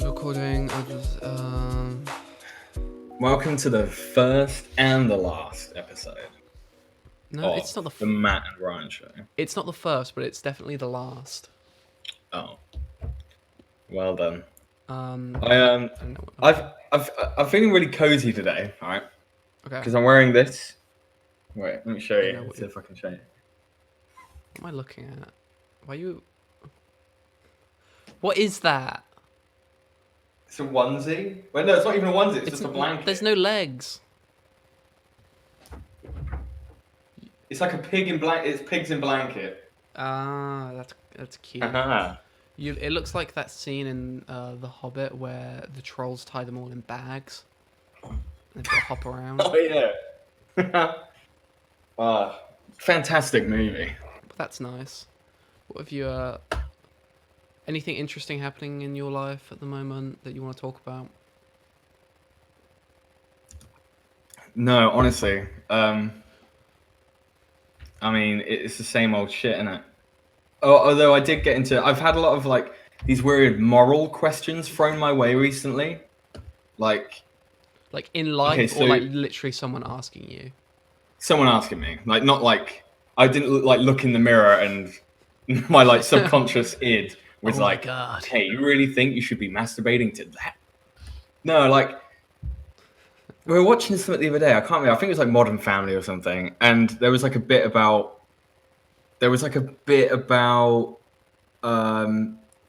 Recording. Welcome to the first and the last episode No, of it's not the Matt and Ryan Show. It's not the first, but it's definitely the last. Oh, well done. I don't know I'm feeling really cozy today, all right? Okay. Because I'm wearing this. Wait, let me show I you. know what See if I can show you. What am I looking at? Why you? What is that? It's a onesie. Wait, no, it's not even a onesie. It's just a blanket. There's no legs. It's like a pig in blanket. It's pigs in blanket. Ah, that's cute. It looks like that scene in The Hobbit where the trolls tie them all in bags. And they've got to hop around. Oh yeah. Fantastic movie. But that's nice. What have you? Anything interesting happening in your life at the moment that you want to talk about? No, honestly. I mean, it's the same old shit, isn't it? Although I did get into, I've had a lot of like these weird moral questions thrown my way recently, like in life, okay, so or like literally someone asking you. someone asking me, like not like I didn't look in the mirror and my like subconscious id was Oh my like, God. hey, you really think you should be masturbating to that? No, like we were watching something the other day. I can't remember. I think it was like Modern Family or something, and there was like a bit about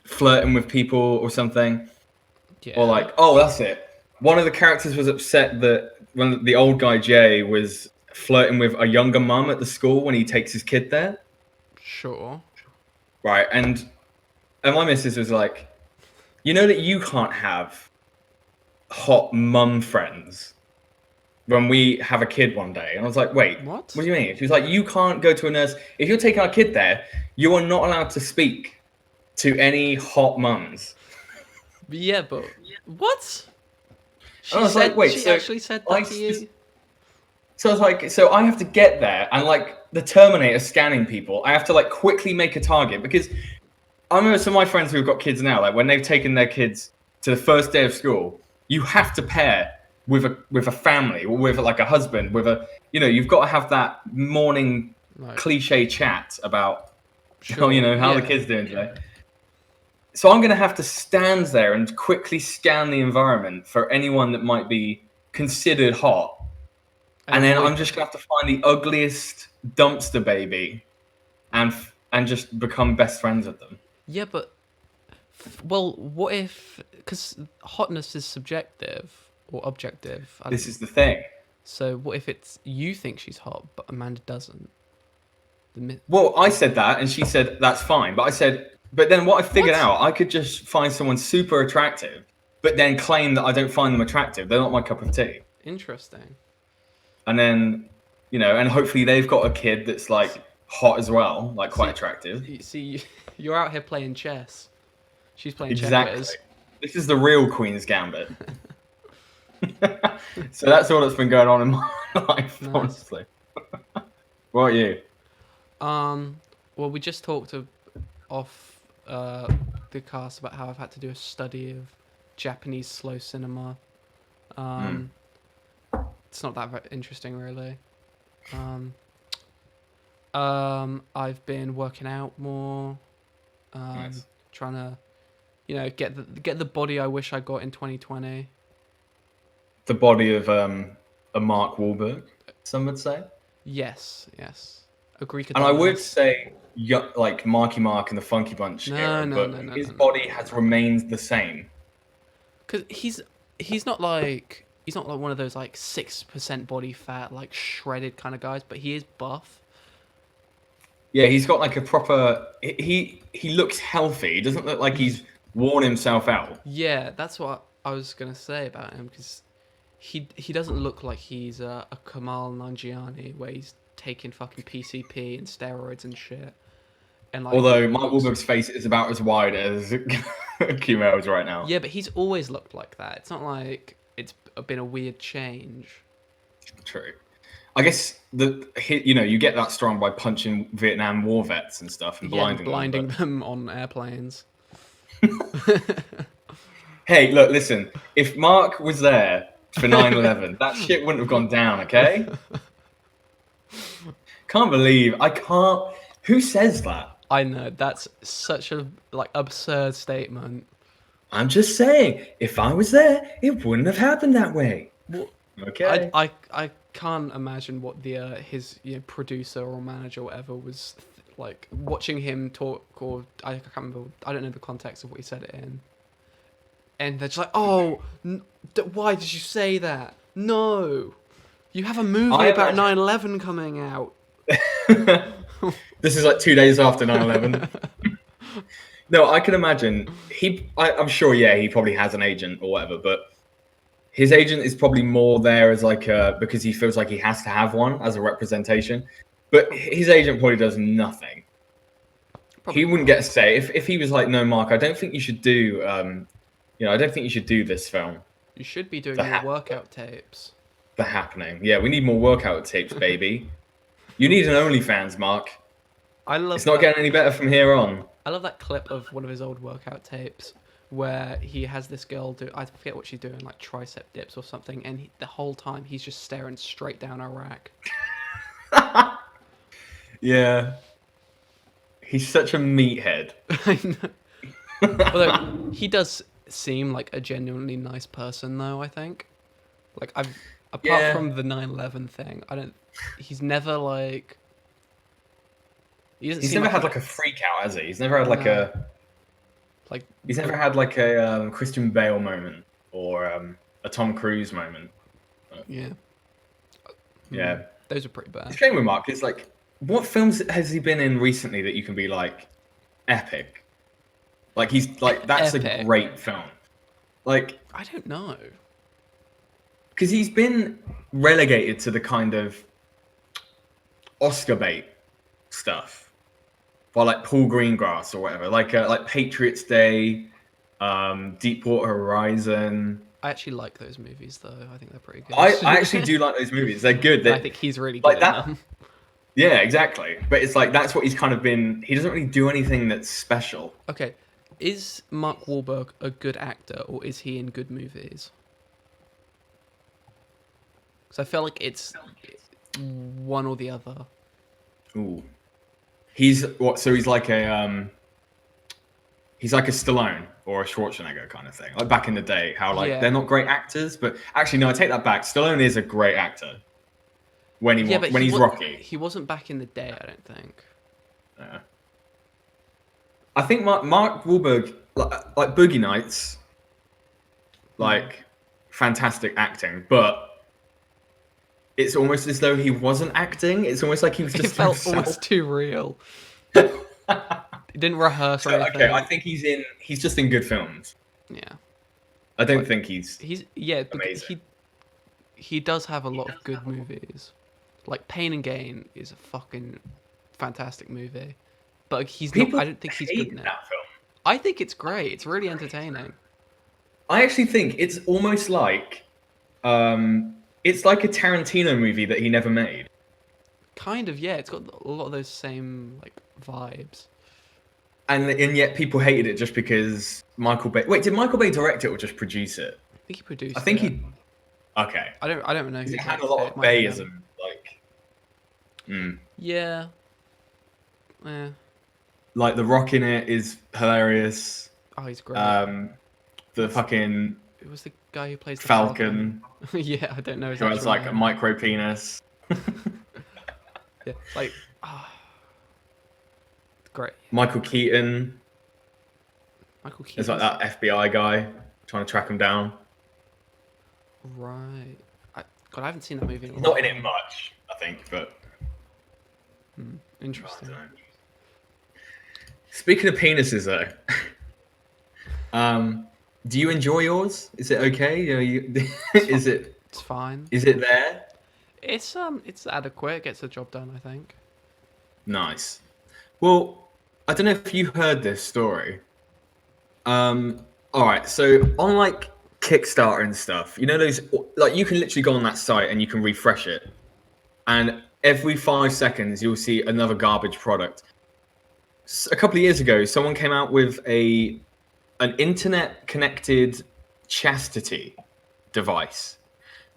flirting with people or something. Yeah. Or like, oh, that's it. One of the characters was upset that when the old guy Jay was flirting with a younger mum at the school when he takes his kid there. Sure. Right, and my missus was like, you know that you can't have hot mum friends when we have a kid one day. And I was like, wait, What do you mean? She was like, you can't go to a nurse. If you're taking our kid there, you are not allowed to speak to any hot mums. Yeah, but what? I was like, wait, she so actually said that to you? So I was like, so I have to get there and like the Terminator scanning people. I have to like quickly make a target because I remember some of my friends who've got kids now, like when they've taken their kids to the first day of school, you have to pair with a family or with like a husband, with a, you know, you've got to have that morning cliche chat about, Sure, how the kids doing today. So I'm going to have to stand there and quickly scan the environment for anyone that might be considered hot. And then I'm just going to have to find the ugliest dumpster baby and just become best friends with them. Yeah, but well, what if, because hotness is subjective or objective? This is the thing. So what if it's you think she's hot, but Amanda doesn't? Well, I said that, and she said that's fine. But I said, but then what I figured out, I could just find someone super attractive, but then claim that I don't find them attractive. They're not my cup of tea. Interesting. And then, and hopefully they've got a kid that's like hot as well, like quite attractive. See, you're out here playing chess. She's playing exactly. checkers. This is the real Queen's Gambit. So that's all that's been going on in my life, honestly. What about you? Well, we just talked off the cast about how I've had to do a study of Japanese slow cinema. It's not that interesting, really. I've been working out more, Nice. trying to, get the body I wish I got in 2020. The body of a Mark Wahlberg, some would say. Yes. A Greek. And I would say, like Marky Mark and the Funky Bunch era, but his body has remained the same. Because he's not like one of those like 6% body fat, like shredded kind of guys, but he is buff. Yeah, he's got like a proper. He looks healthy. He doesn't look like he's worn himself out. Yeah, that's what I was gonna say about him, because he doesn't look like he's a Kamal Nanjiani where he's taking fucking PCP and steroids and shit. And like, although Mark Wahlberg's face is about as wide as Kumail's right now. Yeah, but he's always looked like that. It's not like it's been a weird change. True. I guess you get that strong by punching Vietnam War vets and stuff and blinding them on airplanes. Hey, look, listen. If Mark was there for 9/11, that shit wouldn't have gone down, okay? Can't believe I can't. Who says that? I know that's such a like absurd statement. I'm just saying, if I was there, it wouldn't have happened that way. Well, Okay. I can't imagine what the his producer or manager or whatever was like watching him talk, or I can't remember. I don't know the context of what he said it in. And they're just like, "Oh, why did you say that? No, you have a movie about 9/11 coming out." This is like 2 days after 9/11. No, I can imagine I'm sure, yeah, he probably has an agent or whatever, but his agent is probably more there as like because he feels like he has to have one as a representation. But his agent probably does nothing. Probably he wouldn't get a say if he was like, "No, Mark, I don't think you should do. I don't think you should do this film. You should be doing your workout tapes." The Happening. Yeah, we need more workout tapes, baby. You need an OnlyFans, Mark. I love. It's not getting any better from here on. I love that clip of one of his old workout tapes where he has this girl do, I forget what she's doing, like tricep dips or something, and the whole time he's just staring straight down her rack. Yeah. He's such a meathead. I know. Although he does seem like a genuinely nice person, though. I think, like apart from the 9/11 thing, he's never like. He's never had like a freak out, has he? He's never had like a. He's never had like a Christian Bale moment or a Tom Cruise moment. Yeah. Yeah. Those are pretty bad. The thing with Mark is like, what films has he been in recently that you can be like epic? Like he's like that's epic. A great film. Like I don't know. Because he's been relegated to the kind of Oscar bait stuff. Or like Paul Greengrass or whatever, like Patriots Day, Deepwater Horizon. I actually like those movies though. I think they're pretty good. I actually do like those movies. They're good. I think he's really good like that. Them. Yeah, exactly. But it's like that's what he's kind of been. He doesn't really do anything that's special. Okay, is Mark Wahlberg a good actor or is he in good movies? Because I feel like it's one or the other. Ooh. He's what? So he's like a Stallone or a Schwarzenegger kind of thing. Like back in the day, how like they're not great actors, but actually no, I take that back. Stallone is a great actor when he's Rocky. He wasn't back in the day, I don't think. Yeah. I think Mark Wahlberg, like Boogie Nights, like fantastic acting, but. It's almost as though he wasn't acting. It's almost like he was just. It felt almost too real. He didn't rehearse or anything. Okay, I think he's just in good films. Yeah. I don't think he's amazing. He does have a lot of good movies. Like Pain and Gain is a fucking fantastic movie, but I don't think he's good in it. That film. I think it's great. It's really entertaining. I actually think it's almost like. It's like a Tarantino movie that he never made. Kind of, yeah. It's got a lot of those same like vibes. And yet people hated it just because Michael Bay. Wait, did Michael Bay direct it or just produce it? I think he produced. He. Okay. I don't know. It had a lot of Bayism, like. Yeah. Yeah. Like The Rock in it is hilarious. Oh, he's great. The fucking. It was the guy who plays the Falcon. Yeah, I don't know. Who has like a micro penis. Yeah, like, great. Michael Keaton. It's like that FBI guy trying to track him down. Right. I haven't seen that movie. Not in it much, I think, but. Interesting. Speaking of penises, though. Do you enjoy yours? Is it okay? Is it? It's fine. Is it there? It's adequate. It gets the job done, I think. Nice. Well, I don't know if you heard this story. All right. So on like Kickstarter and stuff, you know those like you can literally go on that site and you can refresh it, and every 5 seconds you'll see another garbage product. A couple of years ago, someone came out with a an internet-connected chastity device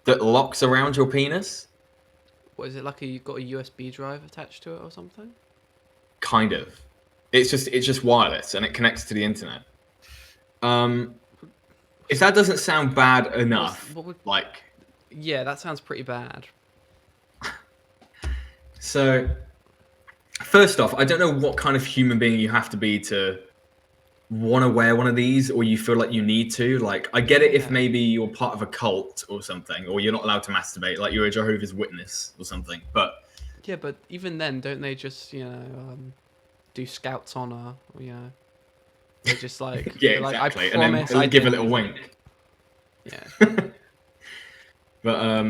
that locks around your penis. What is it like? You've got a USB drive attached to it or something? Kind of. It's just wireless and it connects to the internet. If that doesn't sound bad enough, like, yeah, that sounds pretty bad. So, first off, I don't know what kind of human being you have to be to want to wear one of these, or you feel like you need to. Like, I get it if maybe you're part of a cult or something, or you're not allowed to masturbate, like you're a Jehovah's Witness or something. But yeah, but even then, don't they just do Scouts honor? They're just like yeah, like, exactly, I promise and then I give a didn't. little wink. Yeah. But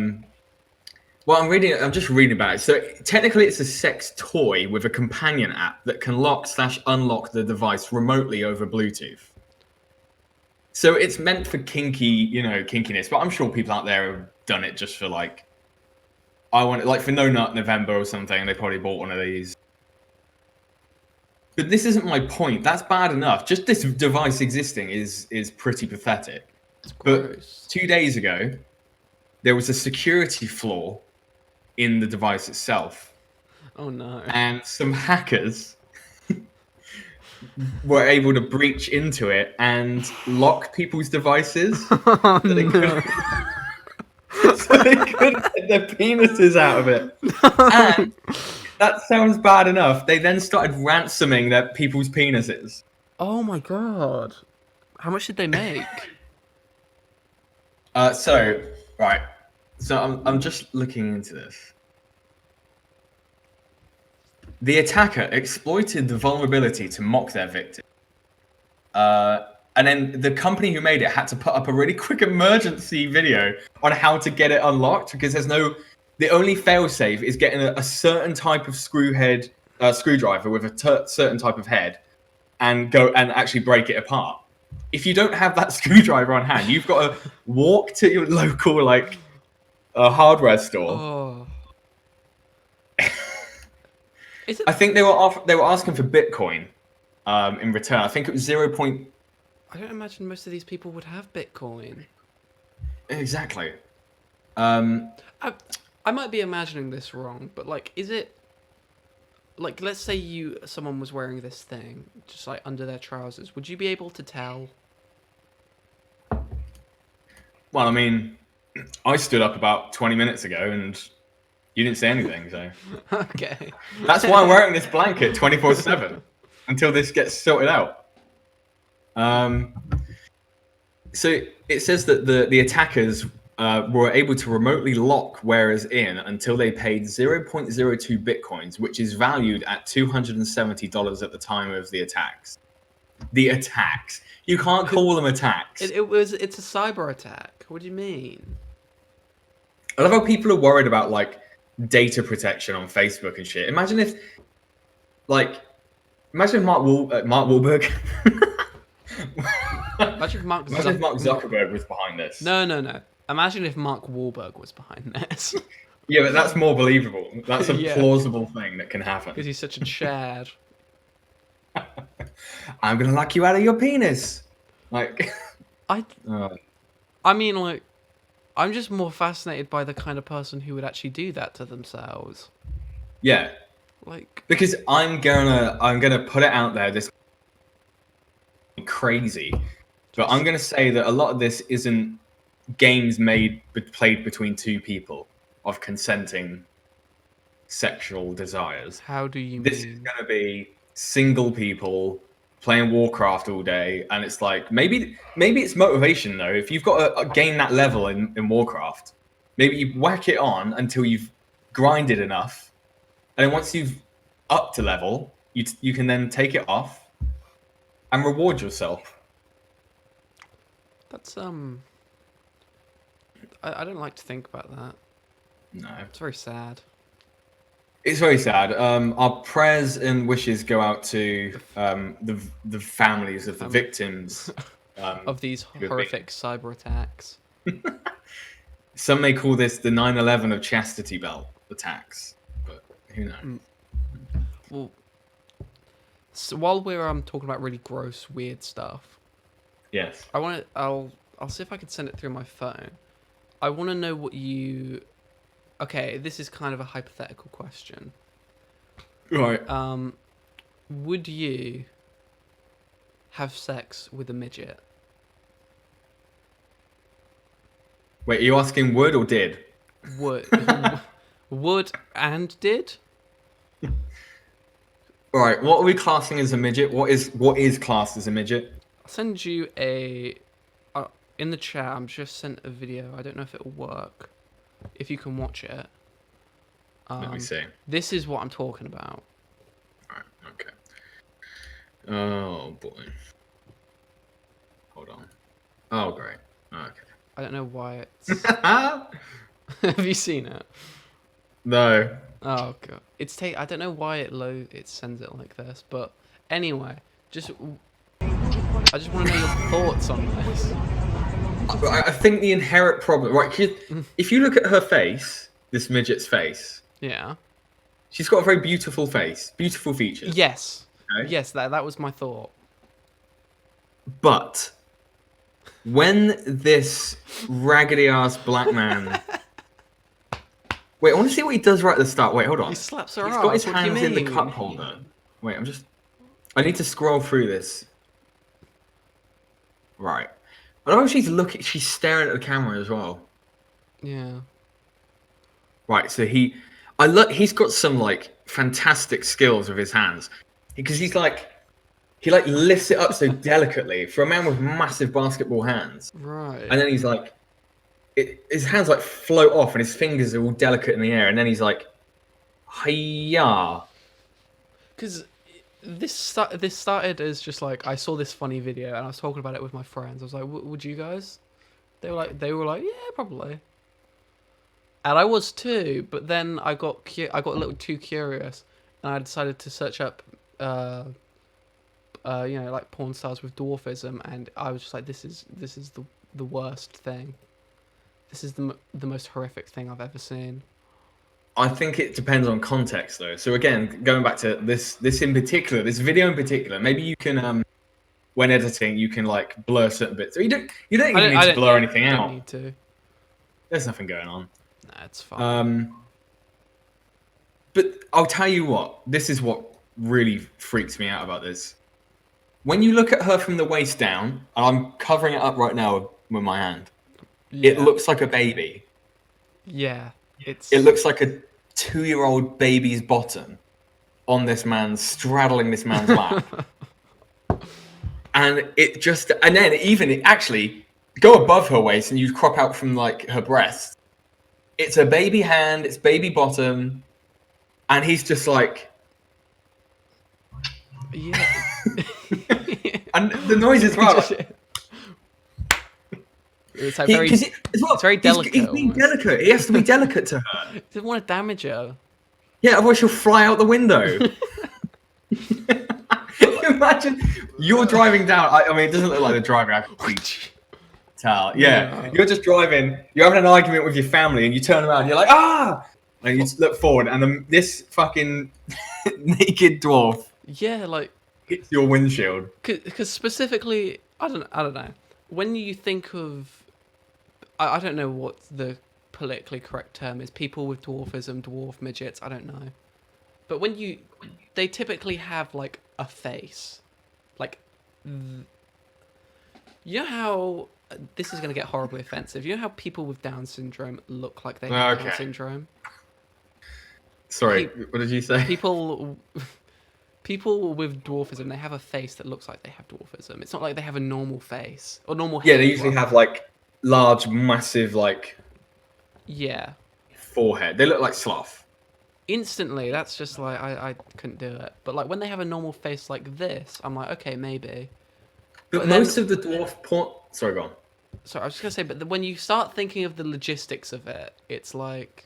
well, I'm just reading about it. So technically, it's a sex toy with a companion app that can lock/unlock the device remotely over Bluetooth. So it's meant for kinkiness, but I'm sure people out there have done it just for like, I want it, like for No Nut November or something. They probably bought one of these. But this isn't my point. That's bad enough. Just this device existing is pretty pathetic. It's But gross. 2 days ago, there was a security flaw in the device itself. Oh no. And some hackers were able to breach into it and lock people's devices Oh, so they no. couldn't get their penises out of it. And that sounds bad enough. They then started ransoming their people's penises. Oh my god. How much did they make? So I'm just looking into this. The attacker exploited the vulnerability to mock their victim. And then the company who made it had to put up a really quick emergency video on how to get it unlocked, because the only failsafe is getting a certain type of screwdriver with a certain type of head and go and actually break it apart. If you don't have that screwdriver on hand, you've got to walk to your local hardware store. Oh. I think they were asking for Bitcoin in return. I think it was 0. I don't imagine most of these people would have Bitcoin. Exactly. I might be imagining this wrong, but like, is it like, let's say someone was wearing this thing just like under their trousers, would you be able to tell? Well, I mean, I stood up about 20 minutes ago and you didn't say anything, so Okay. that's why I'm wearing this blanket 24/7 until this gets sorted out. So it says that the attackers were able to remotely lock wearers in until they paid 0.02 bitcoins, which is valued at $270 at the time of the attacks. The attacks. You can't call them attacks. It's a cyber attack. What do you mean? I love how people are worried about like data protection on Facebook and shit. Imagine if Mark Wahlberg. Imagine if Mark Zuckerberg was behind this. No. Imagine if Mark Wahlberg was behind this. Yeah, but that's more believable. That's a Yeah. plausible thing that can happen. Because he's such a Chad. I'm gonna lock you out of your penis. Like, I mean, like, I'm just more fascinated by the kind of person who would actually do that to themselves. yeah, Like, because I'm gonna put it out there. This crazy, but I'm gonna say that a lot of this isn't games played between two people of consenting sexual desires. how do you This mean? is gonna be single people playing Warcraft all day, and it's like maybe it's motivation though. If you've got to gain that level in Warcraft, maybe you whack it on until you've grinded enough, and then once you've up to level, you can then take it off and reward yourself. That's I don't like to think about that. No, It's very sad. it's very sad. Our prayers and wishes go out to the families of the victims Of these been- horrific cyber attacks. Some may call this the 9/11 of chastity belt attacks, but who knows? Well, so while we're talking about really gross, weird stuff, Yes. I'll see if I can send it through my phone. I want to know what you. Okay, this is kind of a hypothetical question. Right. Would you have sex with a midget? Wait, are you asking would or did? Would would and did? All right. What are we classing as a midget? What is classed as a midget? I'll send you a. In the chat, I'm just sent a video. I don't know if it'll work. If you can watch it. Let me see. This is what I'm talking about. All right. Okay. Oh boy. Hold on. Oh great. Okay. I don't know why it's. Have you seen it? No. Oh god, I don't know why it sends it like this, but anyway, I just want to know your thoughts on this. I think the inherent problem, right? If you look at her face, this midget's face, Yeah. she's got a very beautiful face, beautiful features. Yes. Okay? Yes, that was my thought. But when this raggedy ass black man, wait, I want to see what he does right at the start. Wait, hold on. He slaps her He's ass. got his What do you hands in the mean? cup holder. Wait, I need to scroll through this. Right. I don't know if she's staring at the camera as well. Yeah. Right, so he's got some like fantastic skills with his hands. Because he lifts it up so delicately for a man with massive basketball hands. Right. And then he's like his hands like float off and his fingers are all delicate in the air, and then he's like, hiya. Because this started as just like I saw this funny video and I was talking about it with my friends. I was like, "Would you guys?" They were like, "Yeah, probably." And I was too, but then I got a little too curious, and I decided to search up, like porn stars with dwarfism, and I was just like, this is the worst thing. This is the most horrific thing I've ever seen. I think it depends on context, though. So again, going back to this in particular, this video in particular, maybe you can, when editing, you can like blur certain bits. So you don't even need to blur anything out. Don't need to. There's nothing going on. Nah, it's fine. But I'll tell you what. This is what really freaks me out about this. When you look at her from the waist down, and I'm covering it up right now with my hand, it looks like a baby. Yeah, It looks like a 2-year-old baby's bottom on this man's straddling this man's lap. And then even actually go above her waist and you crop out from like her breast. It's a baby hand, it's baby bottom, and he's just like, yeah. and the noise as well. It's like it's very delicate. He's being delicate. He has to be delicate to her. He doesn't want to damage her. Yeah, otherwise she'll fly out the window. Imagine you're driving down. I mean, it doesn't look like the driver. I can tell. Yeah, you're just driving. You're having an argument with your family, and you turn around. And you're like, ah! And you just look forward, and this fucking naked dwarf. Yeah, like hits your windshield. Because specifically, I don't know. When you think of, I don't know what the politically correct term is. People with dwarfism, dwarf midgets. I don't know. But they typically have like a face, like, you know how this is gonna get horribly offensive. You know how people with Down syndrome look like they have Down syndrome. Sorry, what did you say? People with dwarfism, they have a face that looks like they have dwarfism. It's not like they have a normal face or normal hair. Yeah, they usually have like large, massive, like forehead. They look like sloth. Instantly, that's just like I couldn't do it. But like when they have a normal face like this, I'm like, okay, maybe. But most of the dwarf porn. Sorry, go on. Sorry, I was just gonna say, but when you start thinking of the logistics of it, it's like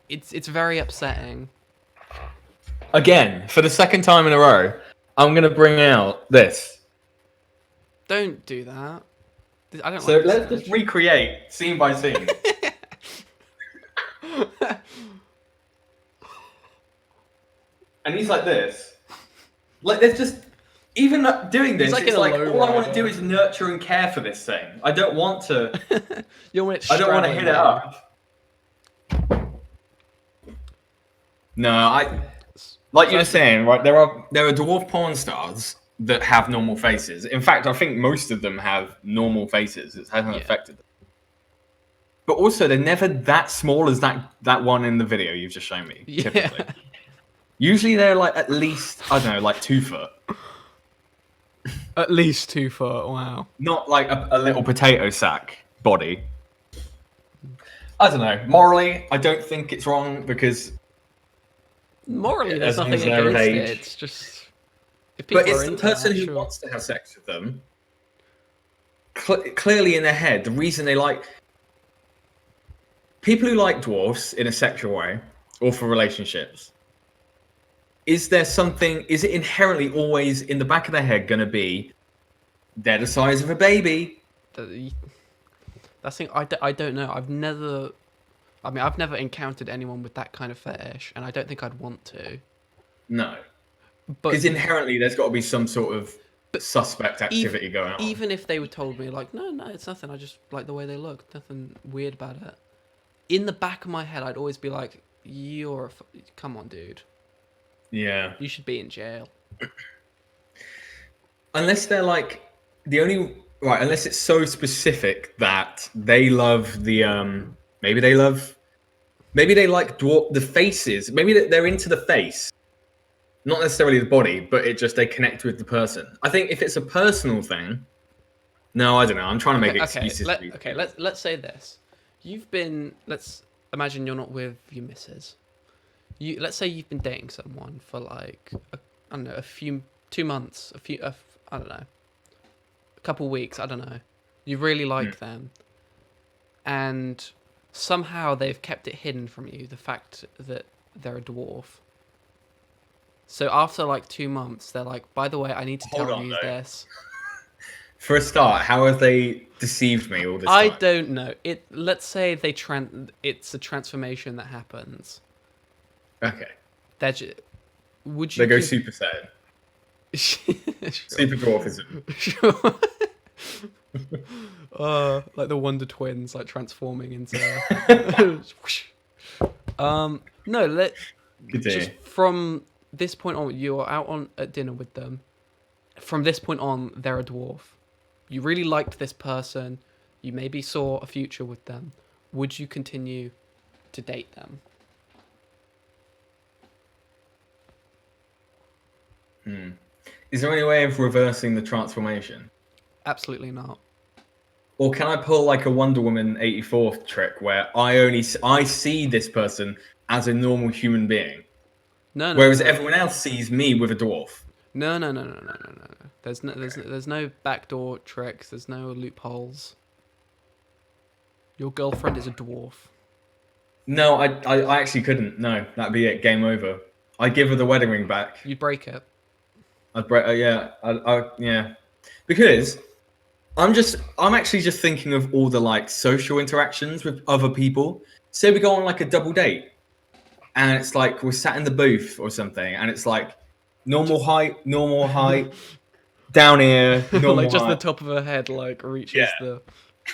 it's very upsetting. Again, for the second time in a row, I'm gonna bring out this. Don't do that. I don't. So let's just recreate scene by scene. And he's like this. Like there's just even doing this, like it's in a like low all I want to rider. do is nurture and care for this thing. I don't want to. You want it I don't want to hit it up. No, like you were saying, right? There are dwarf porn stars that have normal faces. In fact, I think most of them have normal faces. It hasn't affected them. But also, they're never that small as that one in the video you've just shown me. Yeah. Typically, usually they're like at least I don't know, like 2 foot. At least 2 foot. Wow. Not like a little potato sack body. I don't know. Morally, I don't think it's wrong because Morally, there's as long nothing as they're of against it. age. It's just if people But it's are the into person that, who sure. wants to have sex with them. Clearly in their head, the reason they like people who like dwarfs in a sexual way or for relationships. Is there something? Is it inherently always in the back of their head going to be they're the size of a baby? That's thing. I don't know. I've never encountered anyone with that kind of fetish, and I don't think I'd want to. No, But because inherently there's got to be some sort of suspect activity going on. Even if they would told me like, no, it's nothing. I just like the way they look. Nothing weird about it. In the back of my head, I'd always be like, come on, dude. Yeah. You should be in jail. Unless they're like unless it's so specific that they love the maybe they like the faces. Maybe they're into the face, not necessarily the body, but they connect with the person. I think if it's a personal thing, no, I don't know. I'm trying to make excuses. Let's say this. Let's imagine you're not with your missus. Let's say you've been dating someone for like I don't know, 2 months, I don't know, a couple weeks, I don't know. You really like them, and somehow they've kept it hidden from you, the fact that they're a dwarf. So after like 2 months, they're like, by the way, I need to tell you this. For a start, how have they deceived me all this time? I don't know. Let's say it's a transformation that happens. Okay. Would you? They go Super Saiyan. Super Dwarfism. Sure. Like the Wonder Twins, like transforming into. No. Just from this point on, you're out at dinner with them. From this point on, they're a dwarf. You really liked this person. You maybe saw a future with them. Would you continue to date them? Is there any way of reversing the transformation? Absolutely not. Or can I pull like a Wonder Woman 84 trick where I see this person as a normal human being? No. Whereas everyone else sees me with a dwarf. No. There's no backdoor tricks. There's no loopholes. Your girlfriend is a dwarf. No, I actually couldn't. No, that'd be it. Game over. I'd give her the wedding ring back. You'd break it. I'd break. Yeah. Because I'm actually just thinking of all the like social interactions with other people. Say we go on like a double date, and it's like we're sat in the booth or something, and it's like normal height, down here, normal like just height. the top of her head like reaches the.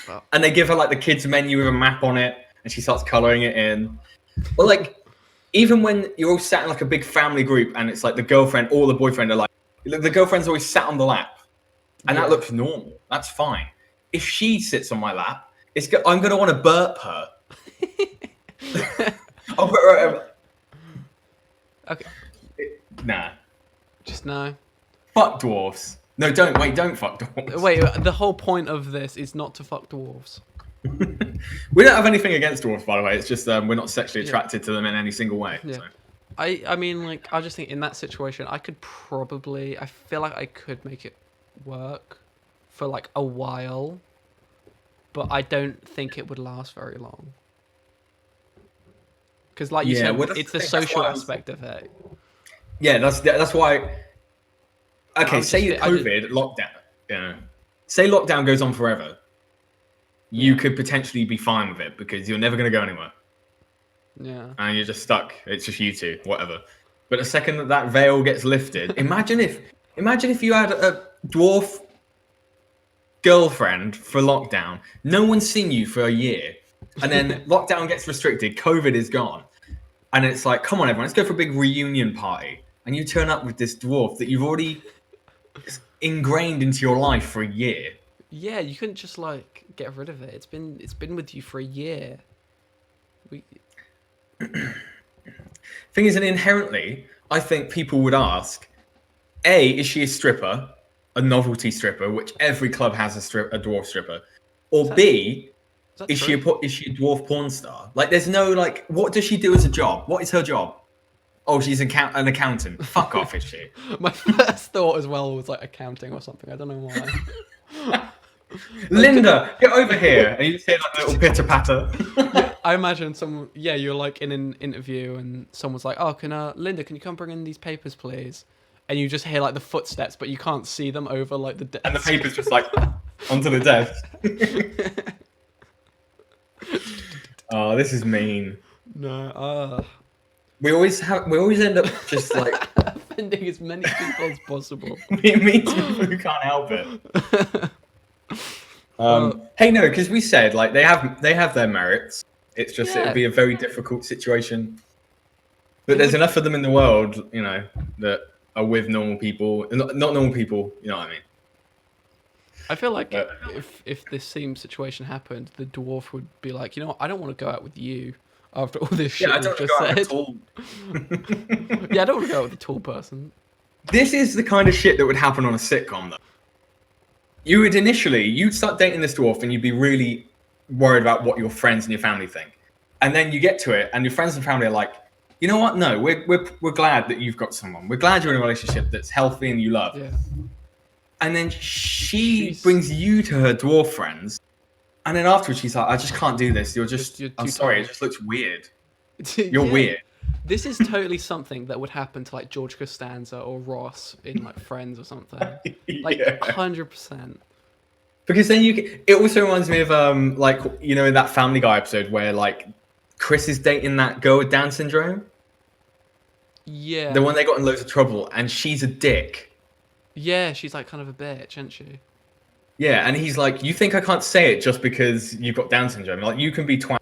Oh. And they give her like the kids menu with a map on it, and she starts coloring it in. Or like even when you're all sat in like a big family group, and it's like the girlfriend or the boyfriend are like the girlfriend's always sat on the lap, and that looks normal. That's fine. If she sits on my lap, I'm gonna want to burp her. I'll put her over. Okay. Nah. Just no. Fuck dwarfs. No, don't fuck dwarfs. Wait, the whole point of this is not to fuck dwarves. We don't have anything against dwarfs, by the way. It's just we're not sexually attracted to them in any single way. Yeah. So. I mean, like, I just think in that situation, I feel like I could make it work for like a while, but I don't think it would last very long. Because, like you said, it's the social aspect of it. Yeah, that's why. Okay, say COVID lockdown. Yeah, say lockdown goes on forever. You could potentially be fine with it because you're never going to go anywhere. Yeah. And you're just stuck. It's just you two, whatever. But the second that veil gets lifted, imagine if Imagine if you had a dwarf girlfriend for lockdown. No one's seen you for a year, and then lockdown gets restricted. COVID is gone, and it's like, come on, everyone, let's go for a big reunion party. And you turn up with this dwarf that you've already ingrained into your life for a year. Yeah, you couldn't just like get rid of it. It's been with you for a year. We Thing is, and inherently, I think people would ask, A, is she a stripper, a novelty stripper, which every club has a dwarf stripper, or B, is she a dwarf porn star? Like, there's no like, what does she do as a job? What is her job? Oh, she's an accountant. Fuck off, is she? My first thought as well was like accounting or something. I don't know why. Linda, get over here. And you just hear like a little pitter patter. Yeah, I imagine someone. Yeah, you're like in an interview and someone's like, "Oh, Linda, can you come bring in these papers, please?" And you just hear like the footsteps, but you can't see them over like the desk. And the paper's just like onto the desk. Oh, this is mean. No, we always end up just like offending as many people as possible. We meet people who can't help it. Hey, no, because we said like they have their merits. It's just it'd be a very difficult situation. But there's enough of them in the world, you know, that are with normal people, not normal people. You know what I mean? I feel like if this same situation happened, the dwarf would be like, you know what, I don't want to go out with you after all this shit. Yeah, I don't want to go out at all. Yeah, I don't want to go out with a tall person. This is the kind of shit that would happen on a sitcom, though. You'd start dating this dwarf and you'd be really worried about what your friends and your family think. And then you get to it and your friends and family are like, you know what? No, we're glad that you've got someone. We're glad you're in a relationship that's healthy and you love. Yeah. And then she brings you to her dwarf friends. And then afterwards she's like, I just can't do this. I'm sorry, it just looks weird. You're weird. This is totally something that would happen to like George Costanza or Ross in like Friends or something. Like 100%. Because then it also reminds me of like, you know, in that Family Guy episode where like Chris is dating that girl with Down syndrome. Yeah. The one they got in loads of trouble and she's a dick. Yeah, she's like kind of a bitch, isn't she? Yeah, and he's like, you think I can't say it just because you've got Down syndrome? Like, you can be twat.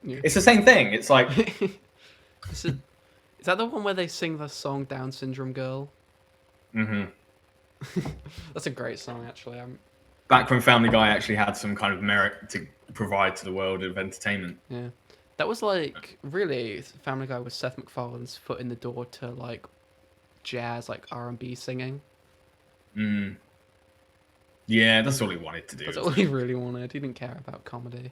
Yeah. It's the same thing. It's like... Is that the one where they sing the song Down Syndrome Girl? Mm-hmm. That's a great song, actually. Back when Family Guy actually had some kind of merit to provide to the world of entertainment. Yeah. That was like, really, Family Guy was Seth MacFarlane's foot in the door to like jazz, like R&B singing. Mm. Yeah, that's all he wanted to do. That's all he really wanted. He didn't care about comedy.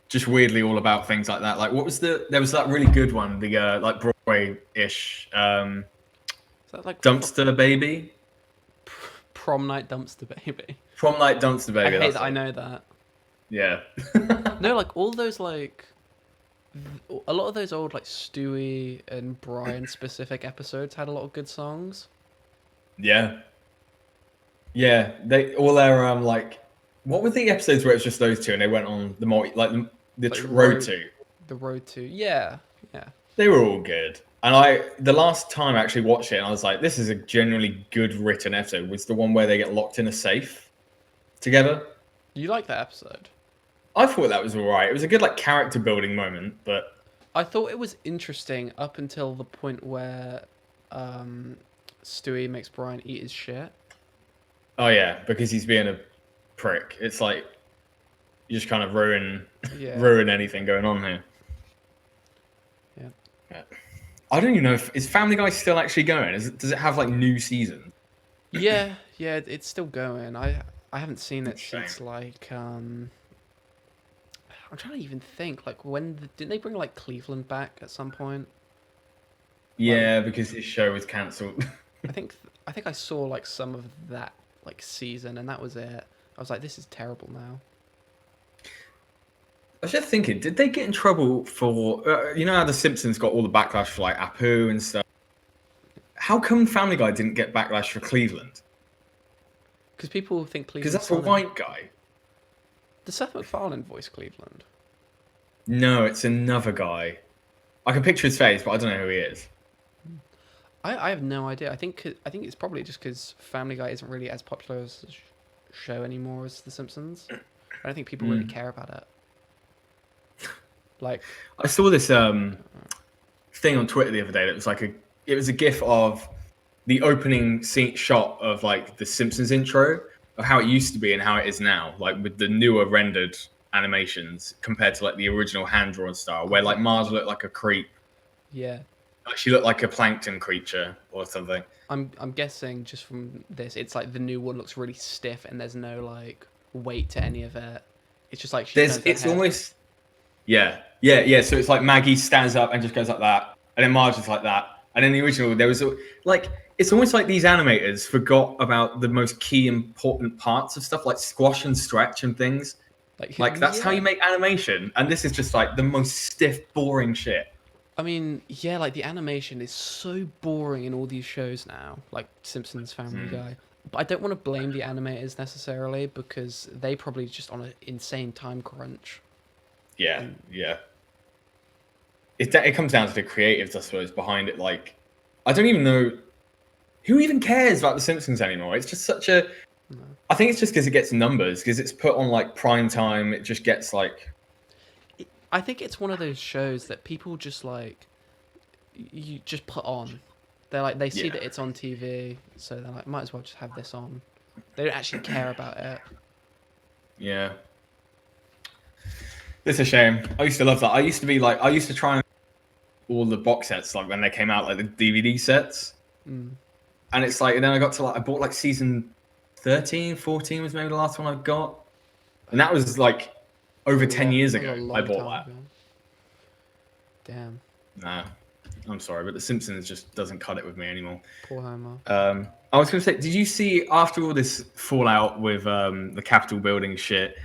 Just weirdly all about things like that. Like, there was that really good one, the like Broadway-ish Is that like Dumpster Baby? Prom Night Dumpster Baby. Prom Night Dumpster Baby. I hate that. I know that. Yeah. No, like all those like a lot of those old like Stewie and Brian specific episodes had a lot of good songs. Yeah. Yeah, they all their like, what were the episodes where it was just those two and they went on the road to? The road to, yeah. They were all good. And the last time I actually watched it, and I was like, this is a genuinely good written episode, was the one where they get locked in a safe together. You like that episode? I thought that was alright. It was a good like character building moment, but I thought it was interesting up until the point where Stewie makes Brian eat his shit. Oh yeah, because he's being a prick. It's like you just kind of ruin anything going on here. Yeah. I don't even know is Family Guy still actually going? Does it have like new seasons? Yeah, it's still going. I haven't seen it since like I'm trying to even think like didn't they bring like Cleveland back at some point? Yeah, because his show was cancelled. I think I saw like some of that like season and that was it. I was like, this is terrible now. I was just thinking, did they get in trouble for you know how the Simpsons got all the backlash for like Apu and stuff? How come Family Guy didn't get backlash for Cleveland? Because people think Cleveland. Because that's a white guy. Does Seth MacFarlane voice Cleveland? No, it's another guy. I can picture his face, but I don't know who he is. I have no idea. I think it's probably just because Family Guy isn't really as popular as a show anymore as The Simpsons. I don't think people really care about it. Like, I saw this thing on Twitter the other day that was like it was a gif of the opening scene shot of like the Simpsons intro of how it used to be and how it is now, like with the newer rendered animations compared to like the original hand drawn style, where like Marge looked like a creep. yeah. Like she looked like a plankton creature or something. I'm guessing just from this, it's like the new one looks really stiff and there's no like weight to any of it. It's just like It's almost yeah. So it's like Maggie stands up and just goes like that, and then Marge is like that, and in the original there was like it's almost like these animators forgot about the most key important parts of stuff like squash and stretch and things. Like that's how you make animation, and this is just like the most stiff, boring shit. I mean, yeah, like the animation is so boring in all these shows now, like Simpsons, Family Guy. But I don't want to blame the animators necessarily because they probably just on an insane time crunch. Yeah. It comes down to the creatives, I suppose, behind it. Like, I don't even know who even cares about The Simpsons anymore. It's just such a. No. I think it's just because it gets numbers, because it's put on like prime time. It just gets like. I think it's one of those shows that people just like. You just put on. They're like they see that it's on TV, so they're like, might as well just have this on. They don't actually care about it. Yeah. It's a shame. I used to love that. I used to try and all the box sets like when they came out, like the DVD sets. And it's like, and then I got to like, I bought like season 13, 14 was maybe the last one I got. And that was like over 10 years ago. I bought that. Ago. Damn. Nah, I'm sorry, but The Simpsons just doesn't cut it with me anymore. Poor Homer. I was going to say, did you see after all this fallout with the Capitol building shit,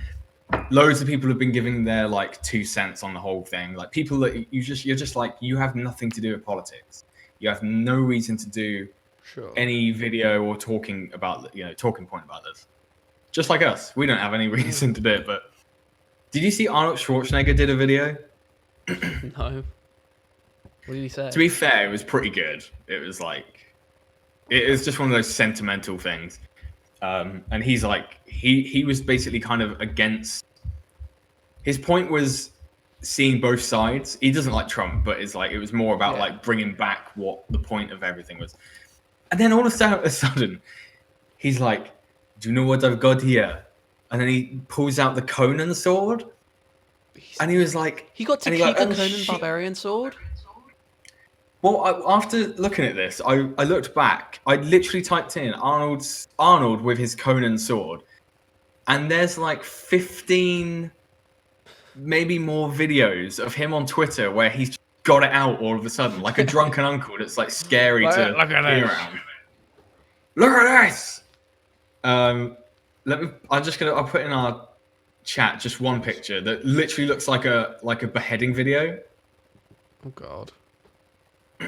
loads of people have been giving their like 2 cents on the whole thing. Like people that you're just like, you have nothing to do with politics. You have no reason to do any video or talking point about this. Just like us, we don't have any reason to do it. But did you see Arnold Schwarzenegger did a video? No. What did he say? To be fair, it was pretty good. It was like, it was just one of those sentimental things. And he's like, he was basically kind of against. His point was seeing both sides. He doesn't like Trump, but it's like it was more about like bringing back what the point of everything was. And then all of a sudden, he's like, "Do you know what I've got here?" And then he pulls out the Conan sword, and he was like, "He got to keep the Conan Barbarian sword." Well, after looking at this, I looked back. I literally typed in Arnold with his Conan sword, and there's like 15, maybe more videos of him on Twitter where he's got it out all of a sudden, like a drunken uncle that's like scary to be around. Look at this. I'll put in our chat just one picture that literally looks like a beheading video. Oh God. Oh,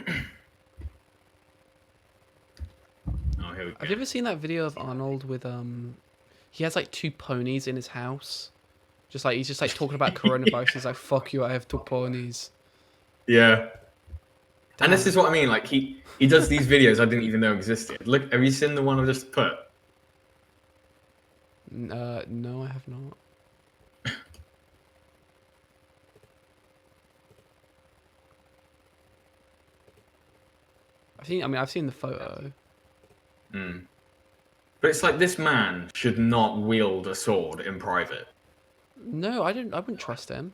here we go. Have you ever seen that video of Arnold with he has like 2 ponies in his house, just like he's just like talking about coronavirus. He's like, "Fuck you, I have 2 ponies." Yeah. Damn. And this is what I mean. Like he does these videos I didn't even know existed. Look, have you seen the one I just put? No, I have not. I've seen the photo. But it's like this man should not wield a sword in private. No, I wouldn't trust him.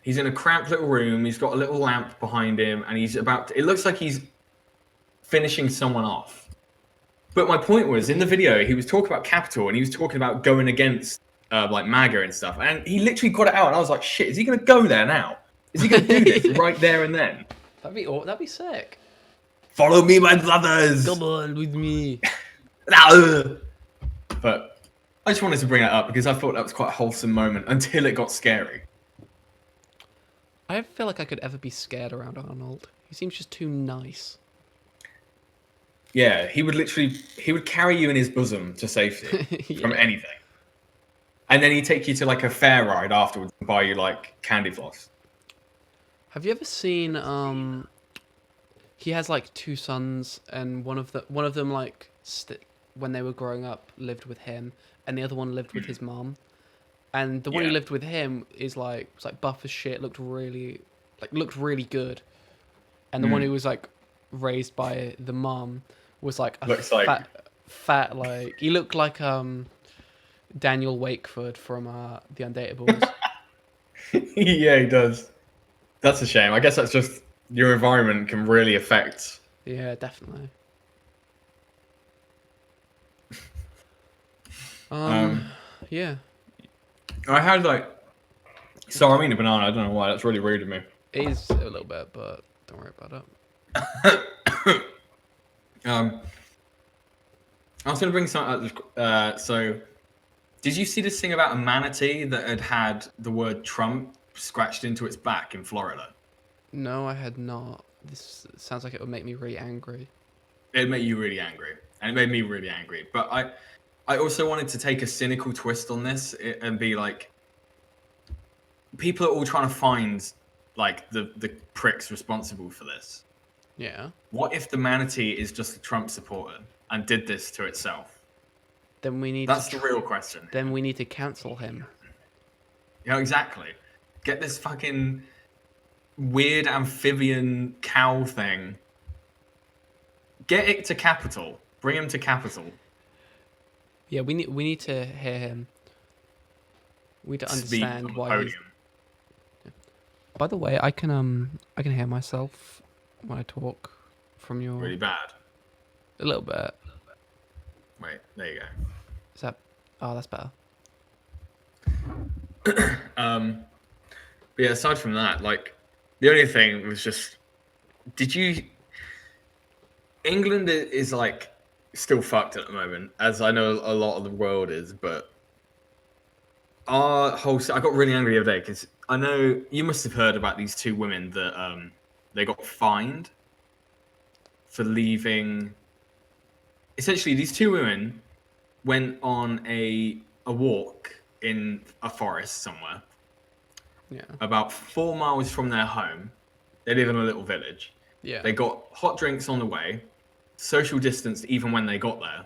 He's in a cramped little room. He's got a little lamp behind him, and he's it looks like he's finishing someone off. But my point was, in the video, he was talking about Capitol, and he was talking about going against like MAGA and stuff. And he literally got it out, and I was like, shit, is he going to go there now? Is he going to do this right there and then? That'd be sick. Follow me, my brothers. Come on with me. But I just wanted to bring that up because I thought that was quite a wholesome moment until it got scary. I don't feel like I could ever be scared around Arnold. He seems just too nice. Yeah, he would carry you in his bosom to safety from anything. And then he'd take you to like a fair ride afterwards and buy you like candy floss. Have you ever seen he has like two sons, and one of them like when they were growing up lived with him, and the other one lived with his mom. And the one who Yeah. lived with him was like buff as shit, looked really good, and the one who was like raised by the mom was like a Looks like fat like he looked like Daniel Wakeford from the Undateables. yeah, he does. That's a shame. I guess that's just your environment can really affect. Yeah, definitely. Um, Yeah, I had like. So I mean a banana. I don't know why. That's really rude of me. it is a little bit, but don't worry about it. Um, I was going to bring something up. So, did you see this thing about a manatee that had the word Trump scratched into its back in Florida? No, I had not. This sounds like it would make me really angry. It made you really angry, and it made me really angry. But I also wanted to take a cynical twist on this and be like, people are all trying to find like the pricks responsible for this. Yeah. What if the manatee is just a Trump supporter and did this to itself? Then we need That's to the real question. then we need to cancel him. Yeah, exactly. Get this fucking weird amphibian cow thing. Get it to Capitol. Bring him to Capitol. Yeah, we need to hear him. We need to Speak understand on the why he's... podium. By the way, I can hear myself when I talk from your Really bad. a little bit. Wait, there you Is that that's better. go. But yeah, aside from that, like the only thing was just, did you? England is like still fucked at the moment, as I know a lot of the world is. But our whole, I got really angry the other day because I know you must have heard about these two women that they got fined for leaving. Essentially, these two women went on a walk in a forest somewhere, Yeah. about 4 miles from their home. They live in a little village. Yeah. They got hot drinks on the way, social distanced even when they got there.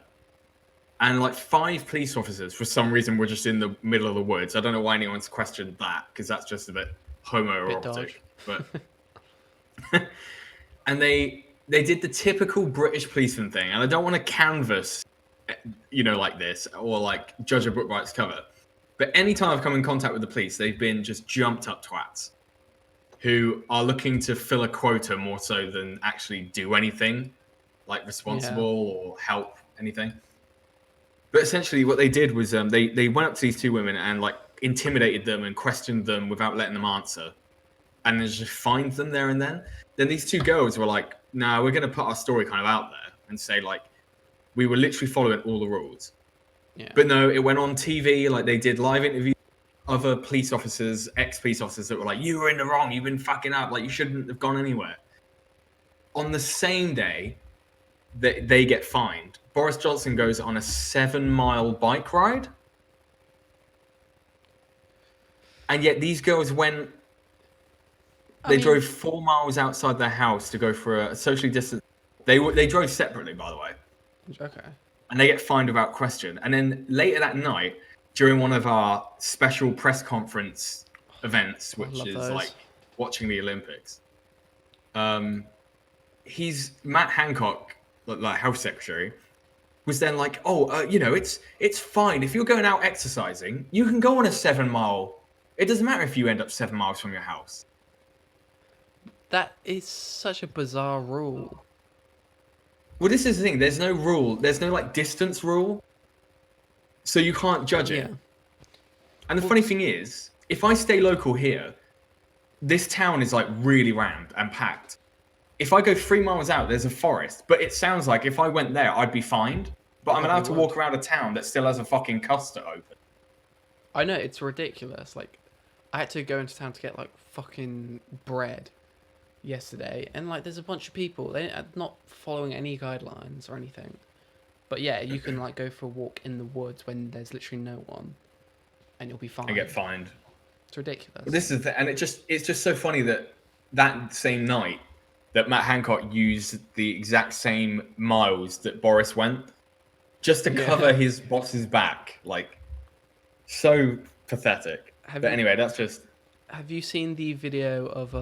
And like 5 police officers, for some reason, were just in the middle of the woods. I don't know why anyone's questioned that, because that's just a bit homoerotic. But and they did the typical British policeman thing. And I don't want to canvass, like this, or like judge a book by its cover. But anytime I've come in contact with the police, they've been just jumped up twats who are looking to fill a quota more so than actually do anything like responsible or help anything. But essentially what they did was they went up to these two women and like intimidated them and questioned them without letting them answer, and then just fined them there and then. Then these two girls were like, "No, we're going to put our story kind of out there and say like we were literally following all the rules." Yeah. But no, it went on TV, like they did live interviews with other police officers, ex-police officers that were like, "You were in the wrong, you've been fucking up, like you shouldn't have gone anywhere." On the same day that they get fined, Boris Johnson goes on a 7-mile bike ride. And yet these girls went, they drove 4 miles outside their house to go for a socially distant. They drove separately, by the way. Okay. And they get fined without question. And then later that night, during one of our special press conference events, which is those. like watching the Olympics, Matt Hancock, like health secretary, was then like, it's fine if you're going out exercising, you can go on a 7-mile. It doesn't matter if you end up 7 miles from your house. That is such a bizarre rule. Well, this is the thing. There's no rule. There's no like distance rule, so you can't judge it. Yeah. And the funny thing is, if I stay local here, this town is like really rammed and packed. If I go 3 miles out, there's a forest. But it sounds like if I went there, I'd be fined. But I'm allowed to walk around a town that still has a fucking custard open. I know, it's ridiculous. Like, I had to go into town to get like fucking bread yesterday, and like there's a bunch of people, they're not following any guidelines or anything. But yeah, you can like go for a walk in the woods when there's literally no one, and you'll be fine. And get fined. It's ridiculous. But this is and it's just so funny that same night that Matt Hancock used the exact same miles that Boris went just to cover his boss's back. Like, so pathetic. But anyway, that's just... Have you seen the video of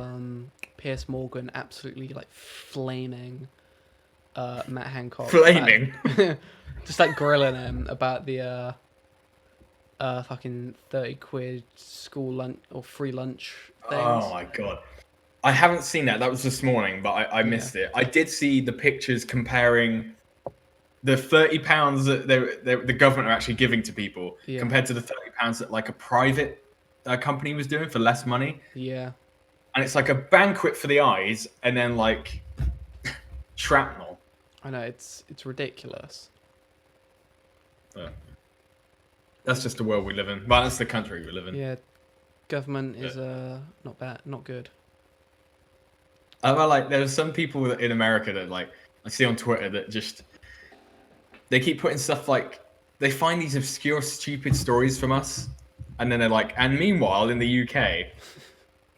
Piers Morgan absolutely like flaming Matt Hancock? Flaming? Just like grilling him about the fucking 30 quid school lunch or free lunch things. Oh my god. I haven't seen that. That was this morning, but I missed it. I did see the pictures comparing the £30 that the government are actually giving to people compared to the £30 that like a private company was doing for less money. Yeah. And it's like a banquet for the eyes, and then like shrapnel. I know, it's ridiculous. That's just the world we live in. Well, that's the country we live in. Yeah, government is not bad, not good. Like there's some people in America that like I see on Twitter that just they keep putting stuff like they find these obscure, stupid stories from us, and then they're like, and meanwhile in the UK,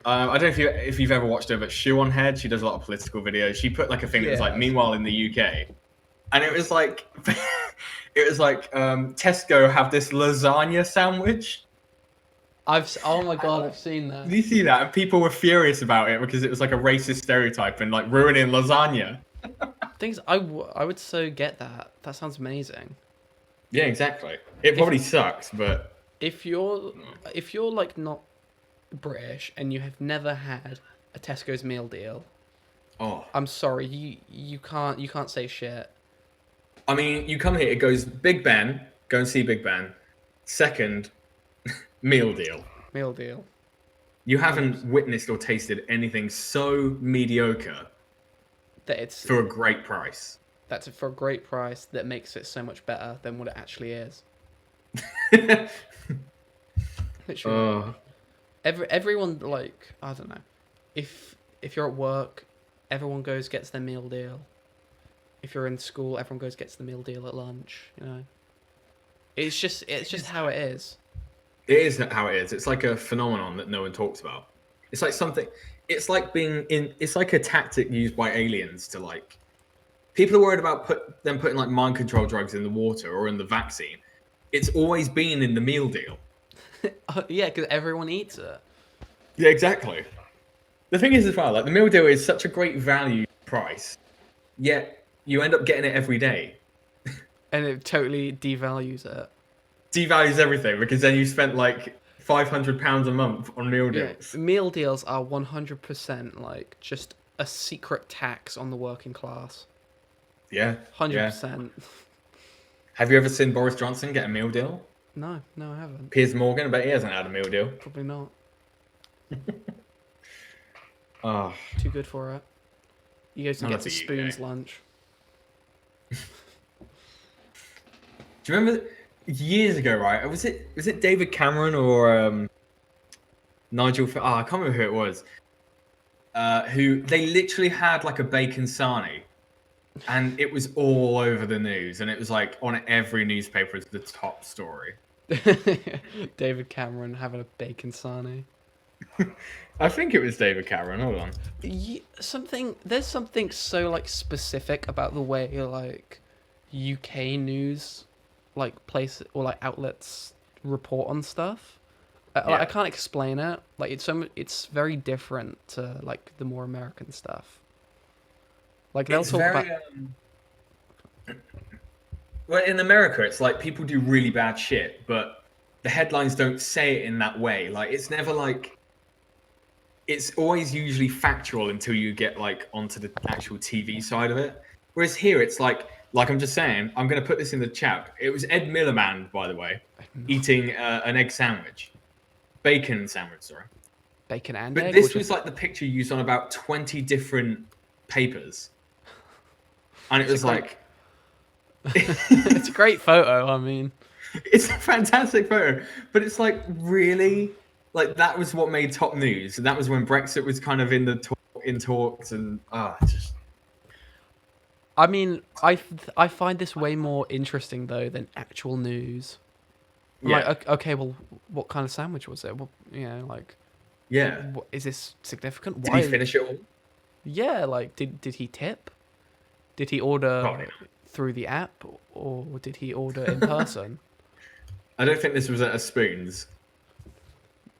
I don't know if you've ever watched her, but Shoe on Head, she does a lot of political videos. She put like a thing that was like, meanwhile in the UK, and it was like, Tesco have this lasagna sandwich. Oh my god, I've seen that. Did you see that? And people were furious about it because it was like a racist stereotype and like ruining lasagna. Things I would so get that. That sounds amazing. Yeah, exactly. It probably sucks, but if you're like not British and you have never had a Tesco's meal deal, I'm sorry, you can't say shit. I mean, you come here, it goes Big Ben, go and see Big Ben. Second, meal deal. Meal deal. You haven't witnessed or tasted anything so mediocre that it's for a great price. That's for a great price that makes it so much better than what it actually is. Literally. Everyone, like, I don't know. If you're at work, everyone gets their meal deal. If you're in school, everyone gets the meal deal at lunch, you know. It's just how it is. It is how it is. It's like a phenomenon that no one talks about. It's like something. It's like It's like a tactic used by aliens to like. People are worried about putting like mind control drugs in the water or in the vaccine. It's always been in the meal deal. Yeah, because everyone eats it. Yeah, exactly. The thing is as well, like the meal deal is such a great value price, yet you end up getting it every day. And it totally devalues it. Devalues everything because then you spent like £500 a month on meal deals. Yeah, meal deals are 100% like just a secret tax on the working class. Yeah. 100%. Yeah. Have you ever seen Boris Johnson get a meal deal? No, I haven't. Piers Morgan, I bet he hasn't had a meal deal. Probably not. Oh. Too good for it. You go to get the spoons lunch. Do you remember years ago, right? Was it David Cameron or Nigel? I can't remember who it was. Who they literally had like a bacon sarnie, and it was all over the news, and it was like on every newspaper as the top story. David Cameron having a bacon sarnie. I think it was David Cameron. Hold on. There's something so like specific about the way like UK news like place or like outlets report on stuff. Like, I can't explain it. Like it's very different to like the more American stuff. Like they'll talk about. Well, in America, it's like people do really bad shit, but the headlines don't say it in that way. Like it's never like. It's always usually factual until you get like onto the actual TV side of it. Whereas here, it's like I'm just saying, I'm going to put this in the chat. It was Ed Miliband, by the way, eating an egg sandwich. Bacon sandwich, sorry. Bacon and egg? But this was like the picture used on about 20 different papers. And it was like... It's a great photo, I mean. It's a fantastic photo. But it's like, really? Like, that was what made top news. And that was when Brexit was kind of in talks and... just... I mean, I find this way more interesting though than actual news. Yeah. Like, okay, well, what kind of sandwich was it? Well, you know, like, yeah, is this significant? Did he finish it all? Yeah, like did he tip? Did he order Probably through the app or did he order in person? I don't think this was at a Spoons.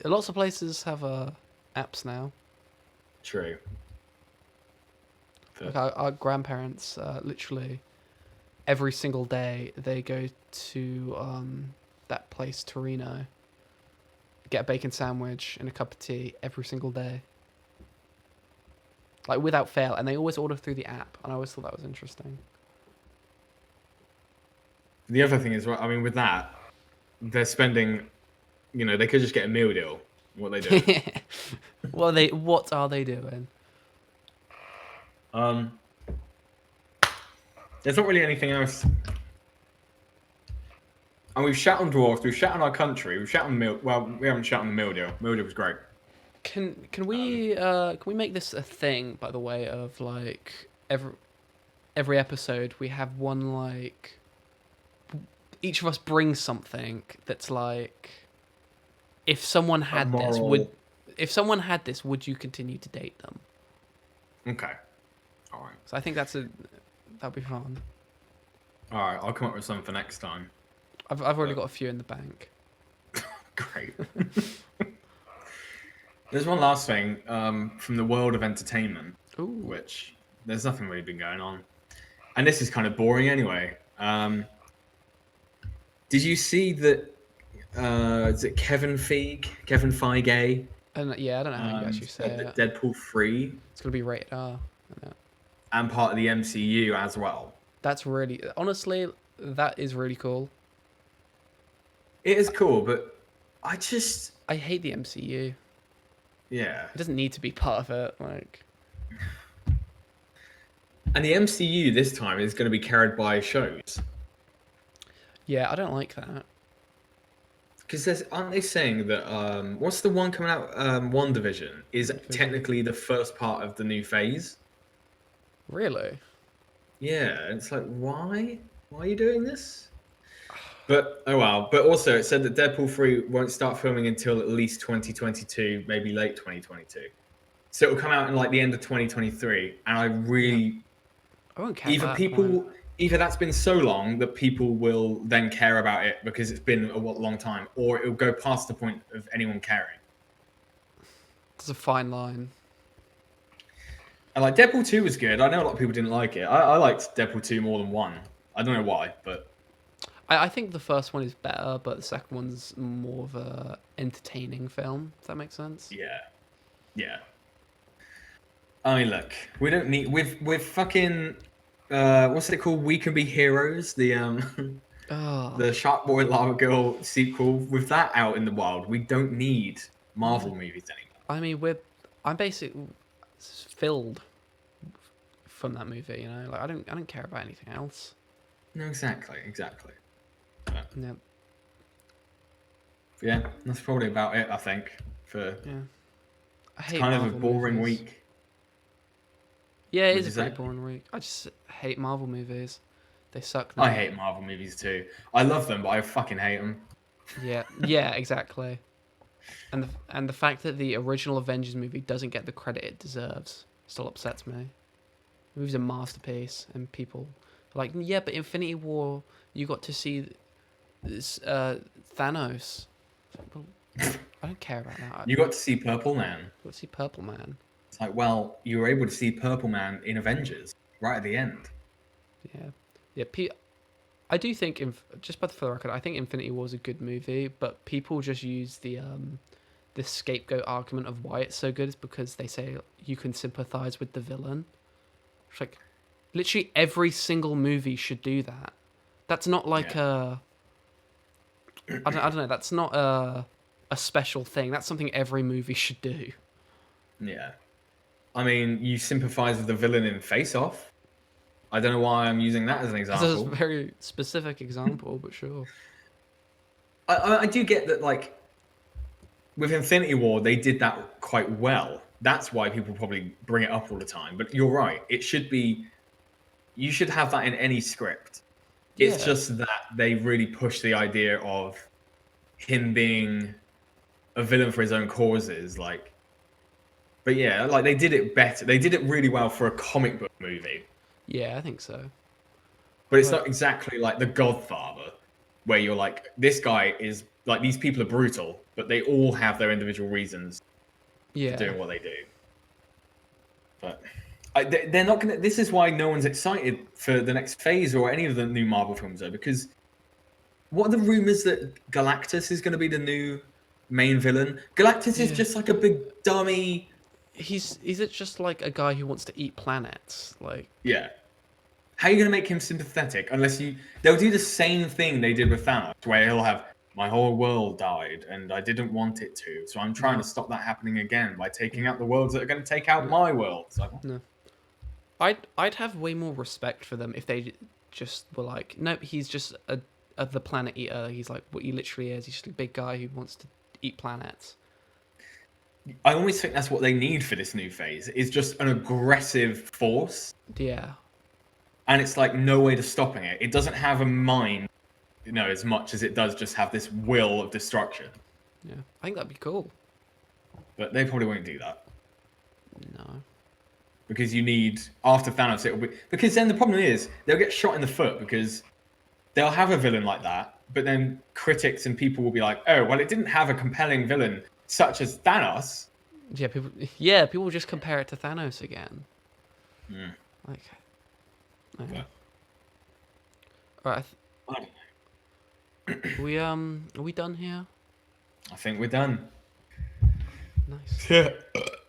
Lots of places have apps now. True. Like But our grandparents, literally every single day they go to that place Torino, get a bacon sandwich and a cup of tea every single day, like without fail, and they always order through the app. And I always thought that was interesting. the other thing is, I mean, with that, they're spending. They could just get a meal deal. What they do. What are they doing? Um, there's not really anything else. And we've shat on Dwarf, we've shat on our country, we've shat on meal. Well, we haven't shat on the meal deal. Meal deal was great. Can we make this a thing, by the way, of like every episode we have one, like each of us brings something that's like, if someone had this, would you continue to date them? Okay. All right. So I think that'd be fun. All right. I'll come up with something for next time. I've already got a few in the bank. Great. There's one last thing from the world of entertainment, Ooh. which there's nothing really been going on, and this is kind of boring anyway. Did you see that? Is it Kevin Feige? And yeah, I don't know how you actually say said it. that Deadpool 3 It's gonna be rated R. Isn't it? and part of the MCU as well. That's really, honestly, that is really cool. It is cool, but I hate the MCU. yeah. It doesn't need to be part of it. Like, And the MCU this time is going to be carried by shows. yeah, I don't like that. Because aren't they saying that what's the one coming out? WandaVision is technically the first part of the new phase. Really? Yeah, it's like why? Why are you doing this? But oh well. But also it said that Deadpool 3 won't start filming until at least 2022, maybe late 2022. So it'll come out in like the end of 2023, and I really I won't care. either that's been so long that people will then care about it because it's been a long time, or it'll go past the point of anyone caring. There's a fine line. And like Deadpool 2 was good. I know a lot of people didn't like it. I liked Deadpool 2 more than 1. I don't know why, but I think the first one is better, but the second one's more of a entertaining film. If that makes sense. yeah. I mean, look, we don't need with fucking what's it called? We Can Be Heroes. The the Shark Boy Lava Girl sequel. With that out in the wild, we don't need Marvel movies anymore. I mean, I'm basically filled from that movie. You know, like I don't care about anything else. No, exactly. But, Yeah. yeah, that's probably about it. I think Yeah. I hate kind of a Marvel boring movies. week. Yeah, it Would is you a pretty say? boring week. I just hate Marvel movies. They suck now. I hate Marvel movies too. I love them, but I fucking hate them. Yeah, exactly. And the fact that the original Avengers movie doesn't get the credit it deserves still upsets me. The movie's a masterpiece, and people are like, yeah, but Infinity War, you got to see this Thanos. Well, I don't care about that. You got to see Purple Man. I got to see Purple Man. It's like, well, you were able to see Purple Man in Avengers right at the end. Yeah. I do think, just for the record, I think Infinity War is a good movie, but people just use the scapegoat argument of why it's so good is because they say you can sympathize with the villain. It's like, literally every single movie should do that. That's not like I don't know. That's not a special thing. That's something every movie should do. Yeah. I mean, you sympathize with the villain in Face Off. I don't know why I'm using that as an example. That's a very specific example, but sure. I do get that, like, with Infinity War, they did that quite well. That's why people probably bring it up all the time. But you're right. It should be... You should have that in any script. It's Yeah. just that they really push the idea of him being a villain for his own causes. Like, But yeah, like they did it better. They did it really well for a comic book movie. Yeah, I think so. But it's not exactly like The Godfather, where you're like, this guy is like, these people are brutal, but they all have their individual reasons for doing what they do. But they're not gonna. This is why no one's excited for the next phase or any of the new Marvel films, though, because what are the rumors that Galactus is going to be the new main villain? Galactus is just like a big dummy. He's just like a guy who wants to eat planets. Like, yeah. How are you going to make him sympathetic unless they'll do the same thing they did with Thanos, where he'll have, my whole world died and I didn't want it to, so I'm trying to stop that happening again by taking out the worlds that are going to take out my world. It's like, no. I'd have way more respect for them if they just were like, nope, he's just the planet eater. He's like what he literally is. He's just a big guy who wants to eat planets. I always think that's what they need for this new phase, is just an aggressive force. Yeah. And it's like no way to stopping it. It doesn't have a mind, as much as it does just have this will of destruction. Yeah, I think that'd be cool. But they probably won't do that. No. Because you need, after Thanos, it'll be... Because then the problem is, they'll get shot in the foot because they'll have a villain like that, but then critics and people will be like, oh, well, it didn't have a compelling villain such as Thanos. Yeah, people just compare it to Thanos again. Mm. Like... Yeah. Alright, are we done here? I think we're done. Nice. Yeah.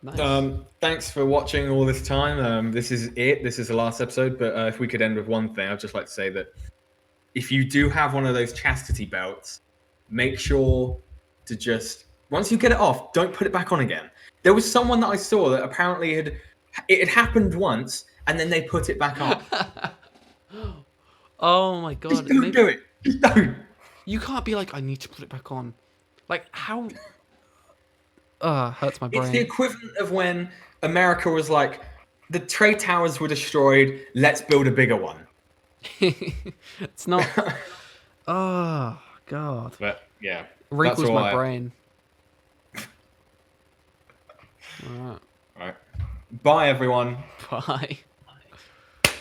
Nice. Thanks for watching all this time. This is it. This is the last episode. But if we could end with one thing, I'd just like to say that if you do have one of those chastity belts, make sure to just, once you get it off, don't put it back on again. There was someone that I saw that apparently it had happened once, and then they put it back on. Oh my god. Just don't do it. Just don't. You can't be like, I need to put it back on. Like, how... hurts my brain. It's the equivalent of when America was like, the trade towers were destroyed, let's build a bigger one. It's not... Oh, God. But, yeah. Wrinkles my brain. Alright. Alright. Bye, everyone. Bye.